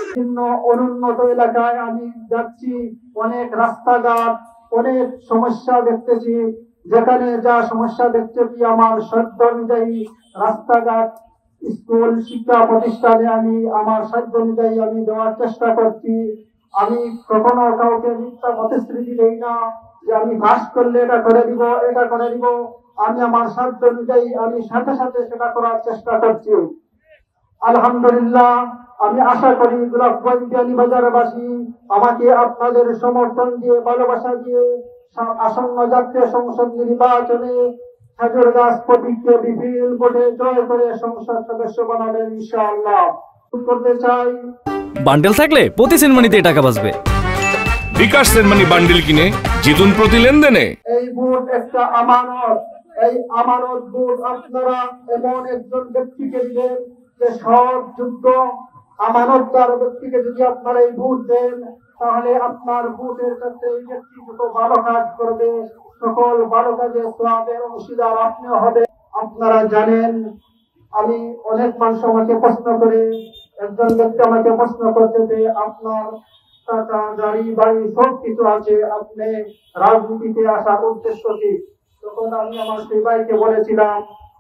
বিভিন্ন অনুন্নত এলাকায় আমি যাচ্ছি, অনেক রাস্তাঘাট, অনেক সমস্যা দেখতেছি। যেখানে যা সমস্যা দেখতেছি আমার সাধ্য অনুযায়ী রাস্তাঘাট, স্কুল, শিক্ষা প্রতিষ্ঠানে আমি আমার সাধ্য অনুযায়ী আমি দেওয়ার চেষ্টা করছি। আমি কখনো কাউকে মিথ্যা প্রতিশ্রুতি দেই না যে আমি পাস করলে এটা করে দিব, এটা করে দিব। আমি আমার সাধ্য অনুযায়ী আমি সাথে সাথে সেটা করার চেষ্টা করছি। আলহামদুলিল্লাহ, আমি আশা করি গোলাপগঞ্জ বিয়ানীবাজারবাসী আমাকে আপনাদের সমর্থন দিয়ে, ভালোবাসা দিয়ে আসন্ন জাতীয় সংসদ নির্বাচনে খেজুর গাছ প্রতীককে বিপুল ভোটে জয় করে সংসদ সদস্য বানাবেন ইনশাআল্লাহ। করতে চাই, বান্ডেল থাকলে প্রতি সেনমানিতে টাকা বাঁচবে। বিকাশ সেনমানি বান্ডেল কিনে জিতুন প্রতি লেনদেনে। এই ভোট একটা আমানত। এই আমানত ভোট আপনারা এমন একজন ব্যক্তিকে দিবেন যে সৎ, যোগ্য, আমানতদার ব্যক্তিকে যদি আপনারা এই ভোট দেন, তাহলে আপনার ভোটের কাছে এই ব্যক্তি যত ভালো কাজ করবে, সকল ভালো কাজে সওয়াবের অংশীদার আপনিও হবে। আপনারা জানেন, আমি অনেক মানুষ আমাকে প্রশ্ন করে, একজন ব্যক্তি আমাকে প্রশ্ন করতে যে আপনার টাকা, গাড়ি, বাড়ি সবকিছু আছে, আপনি রাজনীতিতে আসার উদ্দেশ্য কি? তখন আমি আমার সেই ভাইকে বলেছিলাম,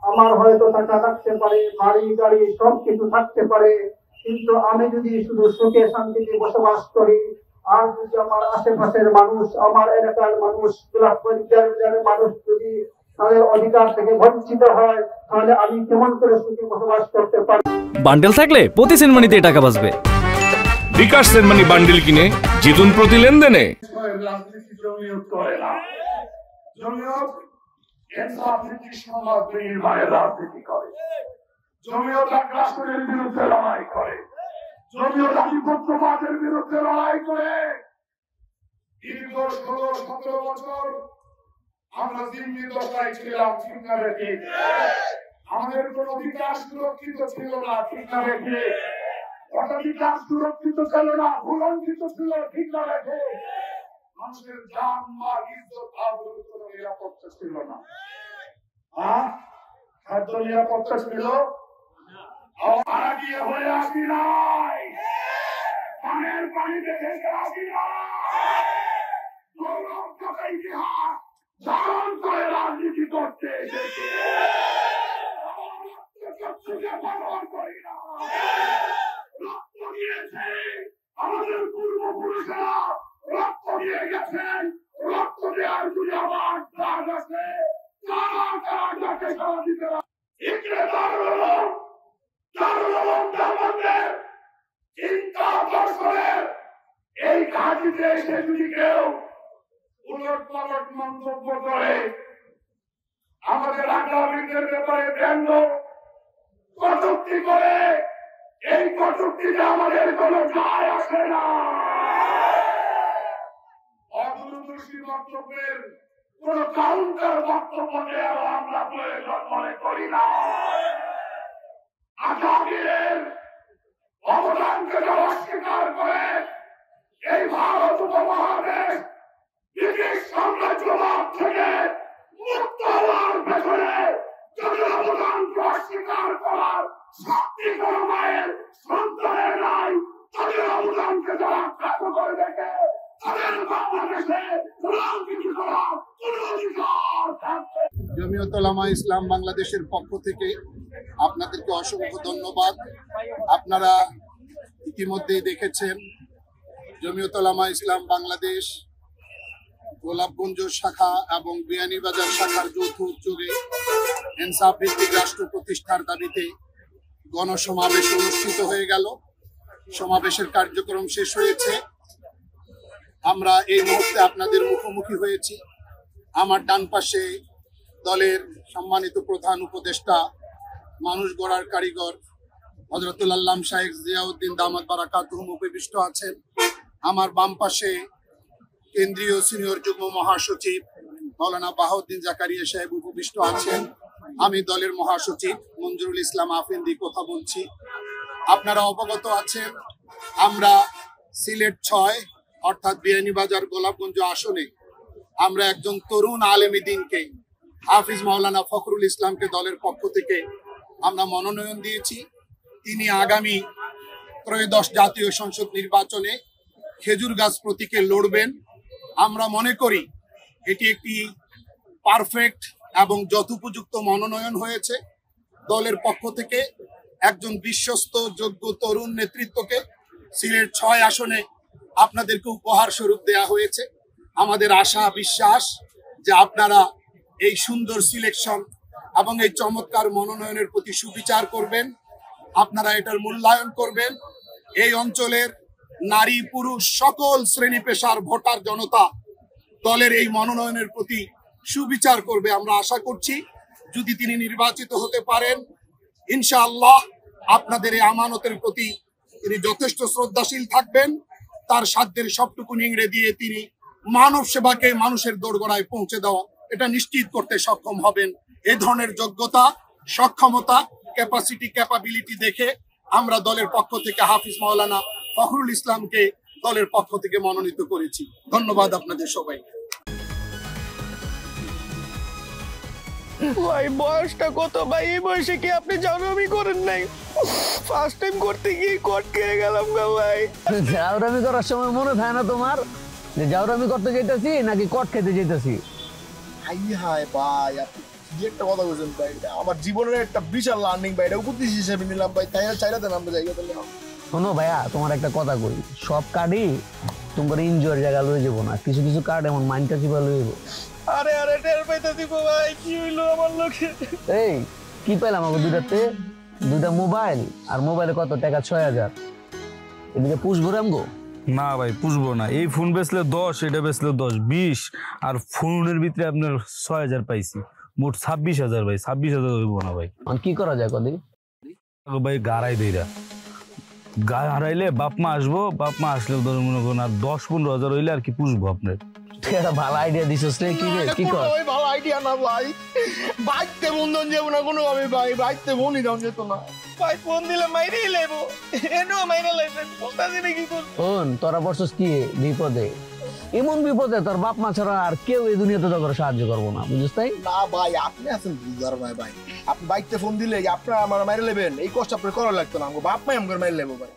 আমার হয়তো টাকা থাকতে পারে, বাড়ি গাড়ি সবকিছু থাকতে পারে, কিন্তু আমি যদি শুধু সুখে শান্তিতে বসবাস করি, আর যদি আমার আশেপাশের মানুষ, আমার এলাকার মানুষ, গোলাপগঞ্জের মানুষ যদি তাদের অধিকার থেকে বঞ্চিত হয়, তাহলে আমি কেমন করে সুখে বসবাস করতে পারি? বান্ডেল থাকলে প্রতি সেনমানিতে টাকা বাঁচবে। বিকাশ সেনমানি বান্ডেল কিনে জিতুন প্রতি লেনদেনে। রাজনীতি জমিয়ত করে না, জমিয়ত ইনসাফ নীতি সমাজ নির্মাণের রাজনীতি করে। জমিয়ত রাষ্ট্রের বিরুদ্ধে লড়াই করে। জমিয়ত আধিপত্যবাদের বিরুদ্ধে লড়াই করে। দীর্ঘ 16-17 বছর আমরা জিম্মি দশায় ছিলাম, ঠিক না রেখে আমাদের কোন বিকাশ সুরক্ষিত ছিল না, ঠিক না রেখে বিকাশ সুরক্ষিত ছিল না, ভুলঞ্চিত ছিল, ঠিক না রেখে মানুষের জান, মাল, ইজ্জত, আবরুর কোন নিরাপত্তা ছিল না। খাদ্য নিরাপত্তা ছিল, আরাগিয়ে হয়ে আসি নাই, পানের পানি দেখে আসি নাই, ইতিহাস ধারণ করে রাজনীতি করতে এসেছে। ব্যবহার করি না, রক্ত দিয়েছে আমাদের পূর্বপুরুষেরা, রক্ত দিয়ে গেছেন। রক্ত দেওয়ার যদি আমার কাজ আছে, তারা কাজটাকে সারা দিতে চিন্তা দর্শনের এই ঘাটিতে এসে যদি কেউ উলট পালট মন্তব্য করে, আমাদের আগামীদের ব্যাপারে ব্যঙ্গ কটূক্তি করে, এই কটূক্তিতে আমাদের কোনো যায় আসে না। অদূরদর্শী বক্তব্যের কোন কাউন্টার বক্তব্য দেওয়া আমরা প্রয়োজন মনে করি না। আজাদির অবদানকে যারা অস্বীকার করে এই ভারত উপমহাদেশ ব্রিটিশ সাম্রাজ্যবাদ থেকে মুক্ত হওয়ার পেছনে যাদের অবদানকে অস্বীকার করার শক্তি কোন মায়ের সন্তানের নাই, তাদের অবদানকে যারা খ্যাত করে দেখে তাদের বাংলাদেশে রাজনীতি করার কোন অধিকার থাকবে। জমিয়ত উলামা ইসলাম বাংলাদেশের পক্ষ থেকে আপনাদেরকে অসংখ্য ধন্যবাদ। আপনারা ইতিমধ্যেই দেখেছেন জমিয়ত উলামা ইসলাম বাংলাদেশ গোলাপগঞ্জ শাখা এবং বিয়ানীবাজার শাখার যৌথ উদ্যোগে ইনসাফ ভিত্তিক রাষ্ট্র প্রতিষ্ঠার দাবিতে গণসমাবেশ অনুষ্ঠিত হয়ে গেল। সমাবেশের কার্যক্রম শেষ হয়েছে। আমরা এই মুহূর্তে আপনাদের মুখোমুখি হয়েছি। আমার ডান পাশে দলের সম্মানিত প্রধান উপদেষ্টা, মানুষ গড়ার কারিগর হযরতুল আল্লাম শাইখ জিয়াউদ্দিন দামাত বারাকাতুহুম উপবিষ্ট আছেন। আমার বাম পাশে কেন্দ্রীয় সিনিয়র যুগ্ম মহাসচিব মাওলানা বাহাউদ্দিন জাকারিয়া সাহেব উপবিষ্ট আছেন। আমি দলের মহাসচিব মঞ্জুরুল ইসলাম আফেন্দি কথা বলছি। আপনারা অবগত আছেন আমরা সিলেট 6 অর্থাৎ বিয়ানীবাজার গোলাপগঞ্জ আসনে আমরা একজন তরুণ আলেম দ্বীনকে হাফিজ মাওলানা ফখরুল ইসলামকে দলের পক্ষ থেকে আমরা মনোনয়ন দিয়েছি। তিনি আগামী ত্রয়োদশ জাতীয় সংসদ নির্বাচনে খেজুর গাছ প্রতীকে লড়বেন। আমরা মনে করি এটি একটি পারফেক্ট এবং যথোপযুক্ত মনোনয়ন হয়েছে। দলের পক্ষ থেকে একজন বিশ্বস্ত যোগ্য তরুণ নেতৃত্বকে সিলেট ৬ আসনে আপনাদেরকে উপহার স্বরূপ দেয়া হয়েছে। আমাদের আশা বিশ্বাস যে আপনারা এই সুন্দর সিলেকশন এবং এই চমৎকার মনোনয়নের প্রতি সুবিচার করবেন, আপনারা এটার মূল্যায়ন করবেন। এই অঞ্চলের নারী পুরুষ সকল শ্রেণী পেশার ভোটার জনতা দলের এই মনোনয়নের প্রতি সুবিচার করবে। আমরা আশা করছি যদি তিনি নির্বাচিত হতে পারেন, ইনশাআল্লাহ আপনাদের এই আমানতের প্রতি তিনি যথেষ্ট শ্রদ্ধাশীল থাকবেন। তার সাধ্যের সবটুকু নিংড়ে দিয়ে তিনি মানব সেবাকে মানুষের দোরগোড়ায় পৌঁছে দেওয়া এটা নিশ্চিত করতে সক্ষম হবেন। এই ধরনের যোগ্যতা, সক্ষমতা, ক্যাপাসিটি, ক্যাপাবিলিটি দেখে আমরা দলের পক্ষ থেকে হাফিজ মাওলানা ফখরুল ইসলামকে দলের পক্ষ থেকে মনোনীত করেছি। ধন্যবাদ আপনাদের সবাইকে। ভাই বয়সটা কত ভাই? এই বয়সে কি আপনি জাউরামি করেন নাই? ফার্স্ট টাইম করতে গিয়ে কট খেয়ে গেলাম গো ভাই। জাউরামি করার সময় মনে থাকে না তোমার যে জাউরামি করতে যেতেছি নাকি কট খেতে যেতেছি? হাই ভাই, আপনি কি একটা কথা বলছেন ভাই? আমার জীবনের একটা বিশাল লার্নিং ভাই, এটা উপদেশ হিসেবে নিলাম ভাই। তাই চাইলাতে নামতে জায়গা তাহলে শোনো ভাইয়া, তোমার একটা কথা কই, সব কার্ডই তোমার এনজয়ের জায়গা লয়ে যাবো না, কিছু কিছু কার্ড এমন মাইন্ডটা চিপা লয়ে যাবো। আরে আরে টের পাইতে দিব ভাই, কি হইলো আমার লোকে? এই কি পাইলাম আমাকে দুইটা মোবাইল, আর মোবাইলে কত টাকা? ৬,০০০। এদিকে পুষবো রামগো? না ভাই পুষবো না। এই ফোন বেচলে ১০, এটা বেচলে ১০, ২০, আর ফোনের ভিতরে আপনার ৬,০০০ পাইছি, মোট ২৬,০০০ ভাই। ২৬,০০০ হইব না ভাই। কি করা যায় কদি? ভাই গাড়াই দেইরা গা হারাইলে বাপ মা আসবো, বাপ মা আসলে ধর মনে করুন আর ১০-১৫,০০০ হইলে আর কি পুষবো আপনার। একটা ভালো আইডিয়া দিছিস রে। কি রে, কি কর? ওই ভালো আইডিয়া না ভাই, বাইতে বন্ধন যাবো না কোনো ভাবে ভাই, বাইতে বনি দাম যেত না ভাই। ফোন দিলে মাইরেই লেবো, এনো মাইরে লাইছেন বলতাছি না কি করব? শোন, তোরা বসছিস কি বিপদে, এমন বিপদে তোর বাপ মা ছাড়া আর কেউ এই দুনিয়াতে তোর সাহায্য করবো না, বুঝিস তাই? না ভাই, আপনি আছেন বুঝার ভাই। ভাই আপনি বাইতে ফোন দিলে আপনার আমার মাইরে নেবেন, এই কষ্ট আপনার করা লাগতো না। বাপ মাই আমার মাইরে নেবো ভাই।